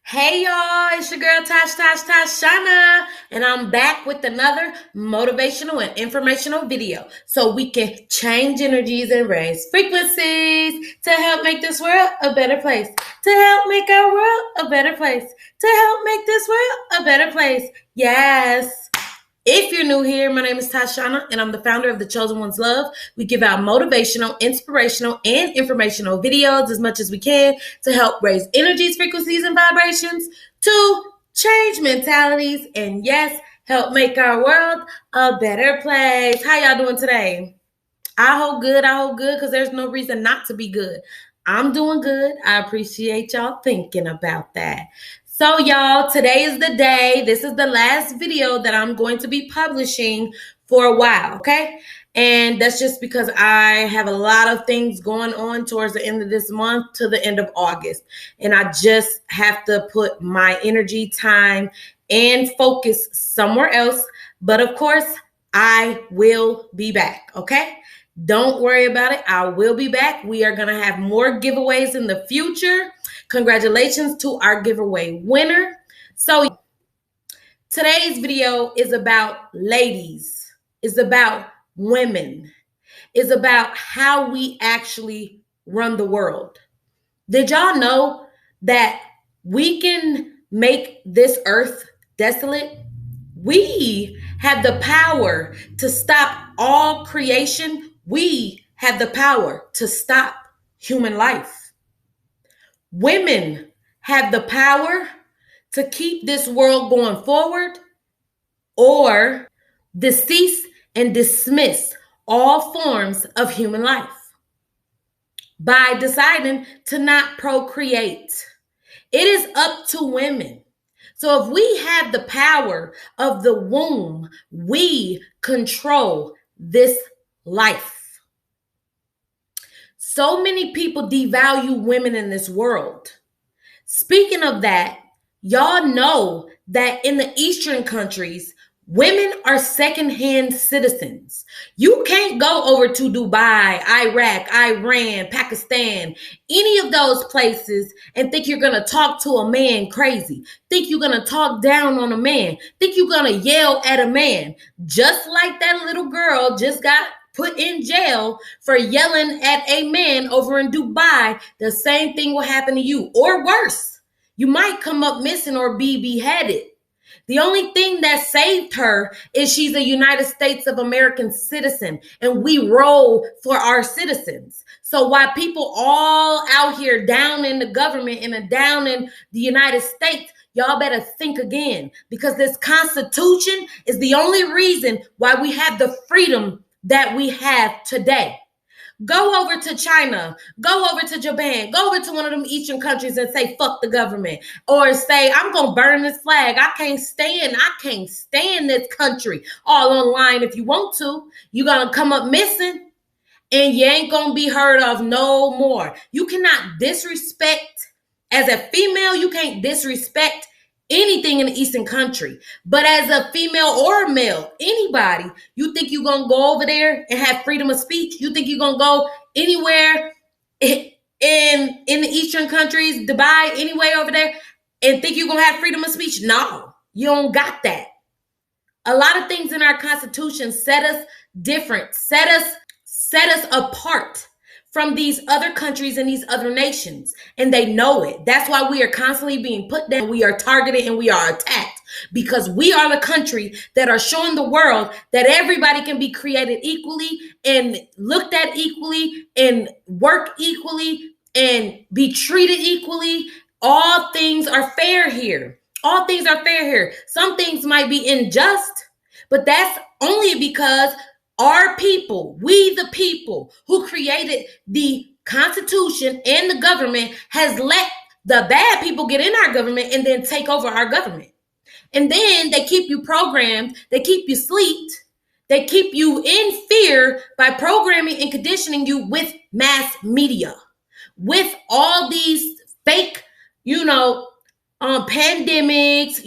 Hey y'all, it's your girl Tashana, and I'm back with another motivational and informational video so we can change energies and raise frequencies to help make this world a better place, to help make our world a better place, to help make this world a better place. Yes. If you're new here, my name is Tashana, and I'm the founder of The Chosen One's Love. We give out motivational, inspirational, and informational videos as much as we can to help raise energies, frequencies, and vibrations, to change mentalities, and yes, help make our world a better place. How y'all doing today? I hope good, because there's no reason not to be good. I'm doing good. I appreciate y'all thinking about that. So, y'all, today is the day. This is the last video that I'm going to be publishing for a while, okay? And that's just because I have a lot of things going on towards the end of this month to the end of August. And I just have to put my energy, time, and focus somewhere else. But of course, I will be back, okay? Don't worry about it. I will be back. We are going to have more giveaways in the future. Congratulations to our giveaway winner. So today's video is about ladies. It's about women. It's about how we actually run the world. Did y'all know that we can make this earth desolate? We have the power to stop all creation. We have the power to stop human life. Women have the power to keep this world going forward or decease and dismiss all forms of human life by deciding to not procreate. It is up to women. So if we have the power of the womb, we control this life. So many people devalue women in this world. Speaking of that, y'all know that in the Eastern countries, women are second-hand citizens. You can't go over to Dubai, Iraq, Iran, Pakistan, any of those places and think you're going to talk to a man crazy. Think you're going to talk down on a man. Think you're going to yell at a man. Just like that little girl just got put in jail for yelling at a man over in Dubai, the same thing will happen to you, or worse. You might come up missing or be beheaded. The only thing that saved her is she's a United States of American citizen, and we roll for our citizens. So while people all out here down in the government and down in the United States, y'all better think again, because this Constitution is the only reason why we have the freedom that we have today. Go over to China, go over to Japan, go over to one of them Eastern countries and say, fuck the government. Or say, I'm going to burn this flag. I can't stand this country. All online if you want to. You're going to come up missing and you ain't going to be heard of no more. You cannot disrespect, as a female, you can't disrespect anything in the Eastern country. But as a female or a male, anybody, you think you're going to go over there and have freedom of speech? You think you're going to go anywhere in the Eastern countries, Dubai, anywhere over there, and think you're going to have freedom of speech? No, you don't got that. A lot of things in our Constitution set us different, set us apart from these other countries and these other nations, and they know it. That's why we are constantly being put down. We are targeted and we are attacked, because we are the country that are showing the world that everybody can be created equally and looked at equally and work equally and be treated equally. All things are fair here. All things are fair here. Some things might be unjust, but that's only because our people, we the people who created the Constitution and the government, has let the bad people get in our government and then take over our government. And then they keep you programmed, they keep you asleep, they keep you in fear by programming and conditioning you with mass media, with all these fake, pandemics,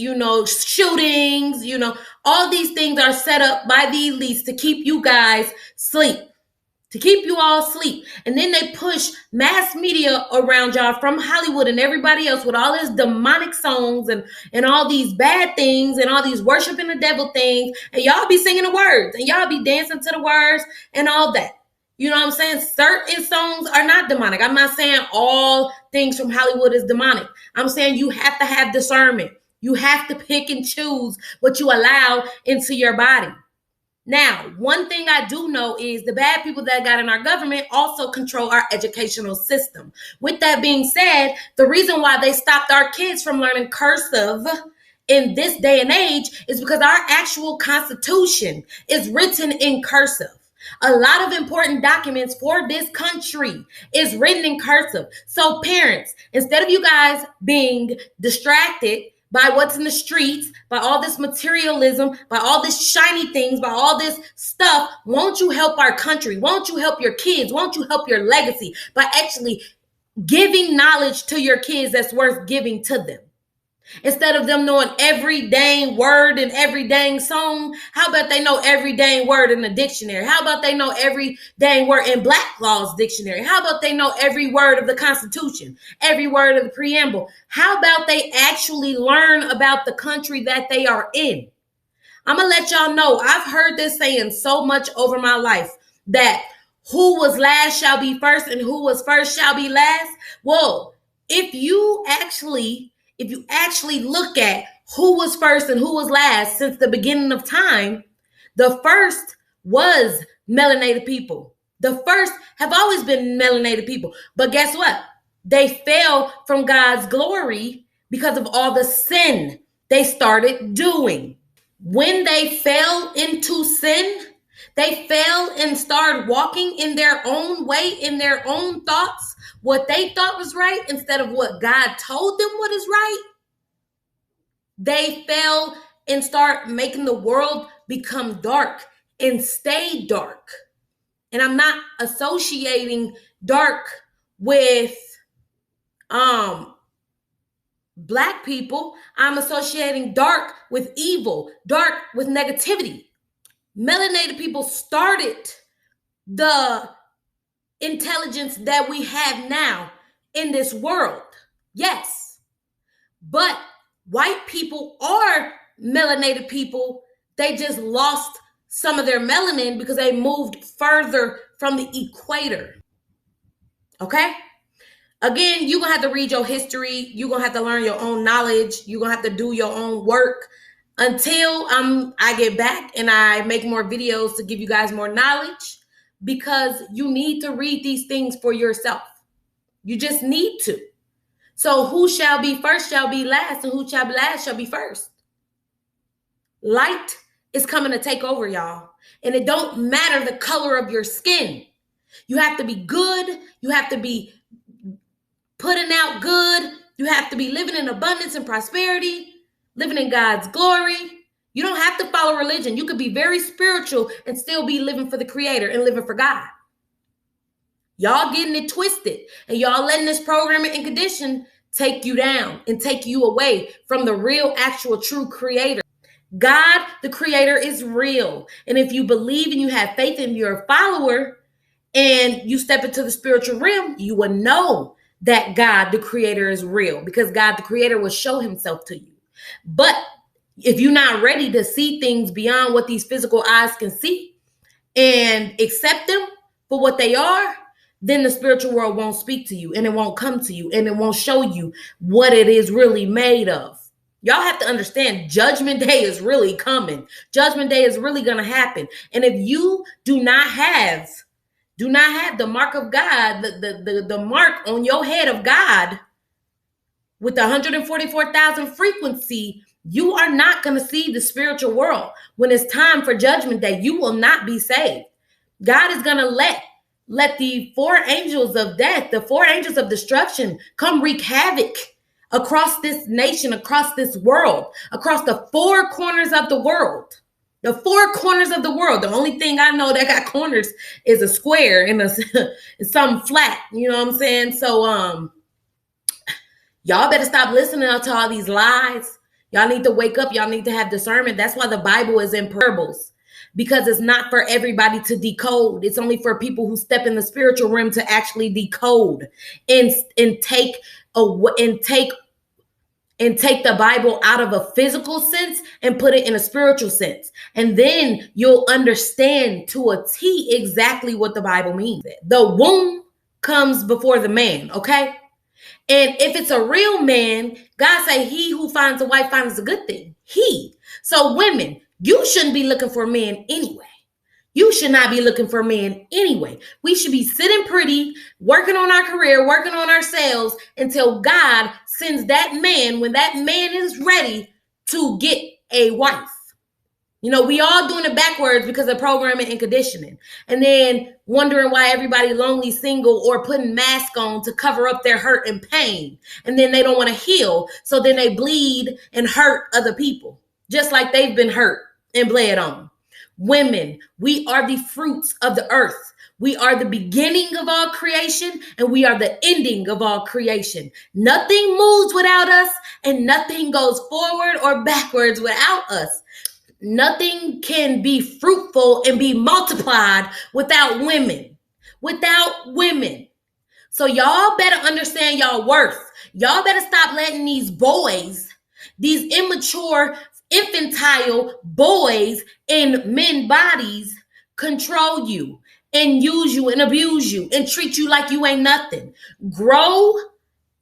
shootings, all these things are set up by the elites to keep you guys asleep, to keep you all asleep. And then they push mass media around y'all from Hollywood and everybody else with all this demonic songs and all these bad things and all these worshiping the devil things. And y'all be singing the words and y'all be dancing to the words and all that. You know what I'm saying? Certain songs are not demonic. I'm not saying all things from Hollywood is demonic. I'm saying you have to have discernment. You have to pick and choose what you allow into your body. Now, one thing I do know is the bad people that got in our government also control our educational system. With that being said, the reason why they stopped our kids from learning cursive in this day and age is because our actual Constitution is written in cursive. A lot of important documents for this country is written in cursive. So parents, instead of you guys being distracted by what's in the streets, by all this materialism, by all this shiny things, by all this stuff, won't you help our country? Won't you help your kids? Won't you help your legacy by actually giving knowledge to your kids that's worth giving to them? Instead of them knowing every dang word in every dang song, how about they know every dang word in the dictionary? How about they know every dang word in Black Law's dictionary? How about they know every word of the Constitution, every word of the preamble? How about they actually learn about the country that they are in? I'm going to let y'all know, I've heard this saying so much over my life that who was last shall be first and who was first shall be last. Well, if you actually look at who was first and who was last since the beginning of time, the first was melanated people. The first have always been melanated people. But guess what? They fell from God's glory because of all the sin they started doing. When they fell into sin, they fell and started walking in their own way, in their own thoughts, what they thought was right instead of what God told them what is right. They fell and start making the world become dark and stay dark. And I'm not associating dark with Black people. I'm associating dark with evil, dark with negativity. Melanated people started the intelligence that we have now in this world. Yes. But white people are melanated people. They just lost some of their melanin because they moved further from the equator. Okay? Again, you're going to have to read your history. You're going to have to learn your own knowledge. You're going to have to do your own work until I get back and I make more videos to give you guys more knowledge, because you need to read these things for yourself. You just need to. So who shall be first shall be last, and who shall be last shall be first. Light is coming to take over, y'all. And it don't matter the color of your skin. You have to be good. You have to be putting out good. You have to be living in abundance and prosperity, living in God's glory. You don't have to follow religion. You could be very spiritual and still be living for the Creator and living for God. Y'all getting it twisted, and y'all letting this programming and condition take you down and take you away from the real, actual, true Creator. God, the Creator, is real. And if you believe and you have faith and you're a follower and you step into the spiritual realm, you will know that God, the Creator, is real, because God, the Creator, will show himself to you. But if you're not ready to see things beyond what these physical eyes can see and accept them for what they are, then the spiritual world won't speak to you, and it won't come to you, and it won't show you what it is really made of. Y'all have to understand, Judgment Day is really coming. Judgment Day is really going to happen. And if you do not have the mark of God, the mark on your head of God with the 144,000 frequency, you are not going to see the spiritual world. When it's time for Judgment Day, you will not be saved. God is going to let the four angels of death, the four angels of destruction, come wreak havoc across this nation, across this world, across the four corners of the world. The four corners of the world. The only thing I know that got corners is a square and something flat. You know what I'm saying? So y'all better stop listening to all these lies. Y'all need to wake up. Y'all need to have discernment. That's why the Bible is in parables. because it's not for everybody to decode. It's only for people who step in the spiritual realm to actually decode and take the Bible out of a physical sense and put it in a spiritual sense. And then you'll understand to a T exactly what the Bible means. The womb comes before the man, okay? And if it's a real man, God say he who finds a wife finds a good thing. So women, you shouldn't be looking for men anyway. You should not be looking for men anyway. We should be sitting pretty, working on our career, working on ourselves until God sends that man when that man is ready to get a wife. You know, we all doing it backwards because of programming and conditioning. And then wondering why everybody lonely, single, or putting masks on to cover up their hurt and pain. And then they don't want to heal. So then they bleed and hurt other people, just like they've been hurt and bled on. Women, we are the fruits of the earth. We are the beginning of all creation, and we are the ending of all creation. Nothing moves without us, and nothing goes forward or backwards without us. Nothing can be fruitful and be multiplied without women. Without women. So y'all better understand y'all worth. Y'all better stop letting these boys, these immature, infantile boys in men bodies control you and use you and abuse you and treat you like you ain't nothing. Grow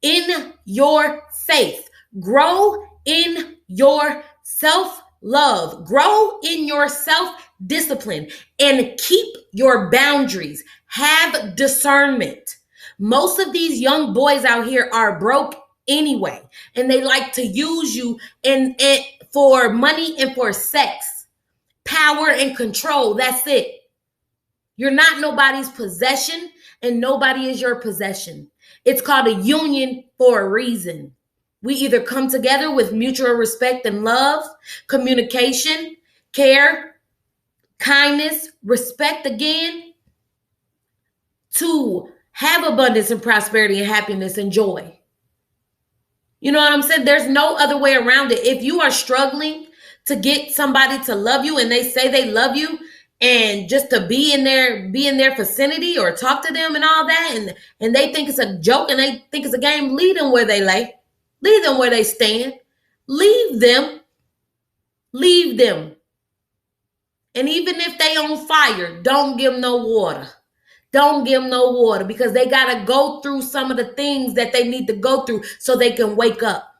in your faith. Grow in your self-love. Grow in your self-discipline and keep your boundaries. Have discernment. Most of these young boys out here are broke anyway, and they like to use you and for money and for sex, power and control. That's it. You're not nobody's possession, and nobody is your possession. It's called a union for a reason. We either come together with mutual respect and love, communication, care, kindness, respect again, to have abundance and prosperity and happiness and joy. You know what I'm saying? There's no other way around it. If you are struggling to get somebody to love you and they say they love you, and just to be in their vicinity or talk to them and all that, and they think it's a joke and they think it's a game, leave them where they lay. Leave them where they stand. Leave them. Leave them. And even if they on fire, don't give them no water. Don't give them no water, because they got to go through some of the things that they need to go through so they can wake up.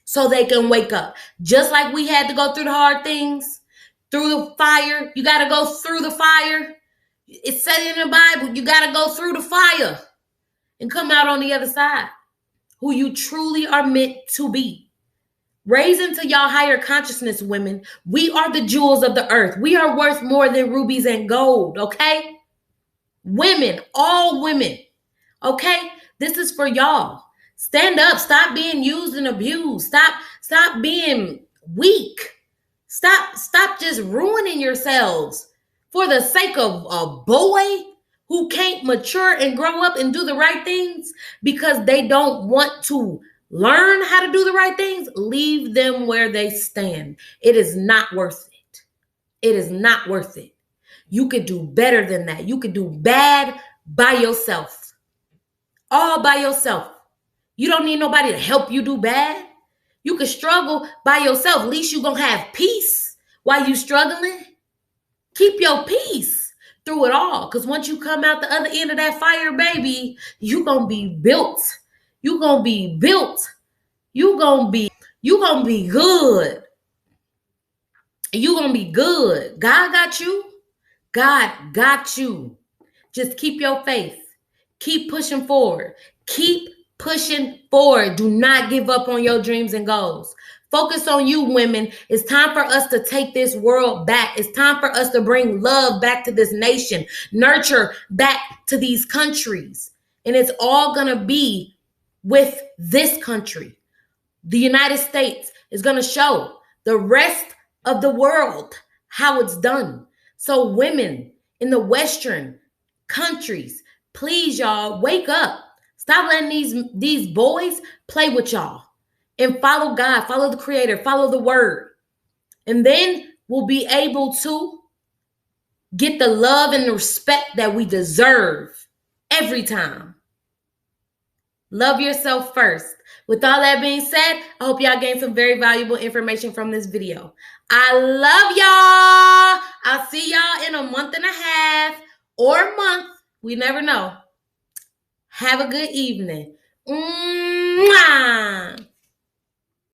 So they can wake up. Just like we had to go through the hard things, through the fire. You got to go through the fire. It's said in the Bible, you got to go through the fire and come out on the other side, who you truly are meant to be. Raise into y'all higher consciousness, women. We are the jewels of the earth. We are worth more than rubies and gold, okay? Women, all women, okay? This is for y'all. Stand up. Stop being used and abused. Stop being weak. Stop just ruining yourselves for the sake of a boy who can't mature and grow up and do the right things because they don't want to learn how to do the right things. Leave them where they stand. It is not worth it. It is not worth it. You could do better than that. You could do bad by yourself. All by yourself. You don't need nobody to help you do bad. You could struggle by yourself. At least you're going to have peace while you struggling. Keep your peace through it all. Because once you come out the other end of that fire, baby, you're going to be built. You're going to be built. You're going to be good. You're going to be good. God got you. God got you. Just keep your faith. Keep pushing forward. Keep pushing forward. Do not give up on your dreams and goals. Focus on you, women. It's time for us to take this world back. It's time for us to bring love back to this nation, nurture back to these countries. And it's all going to be with this country. The United States is going to show the rest of the world how it's done. So women in the Western countries, please, y'all, wake up. Stop letting these boys play with y'all. And follow God, follow the Creator, follow the Word. And then we'll be able to get the love and the respect that we deserve every time. Love yourself first. With all that being said, I hope y'all gained some very valuable information from this video. I love y'all. I'll see y'all in a month and a half or a month. We never know. Have a good evening. Mwah!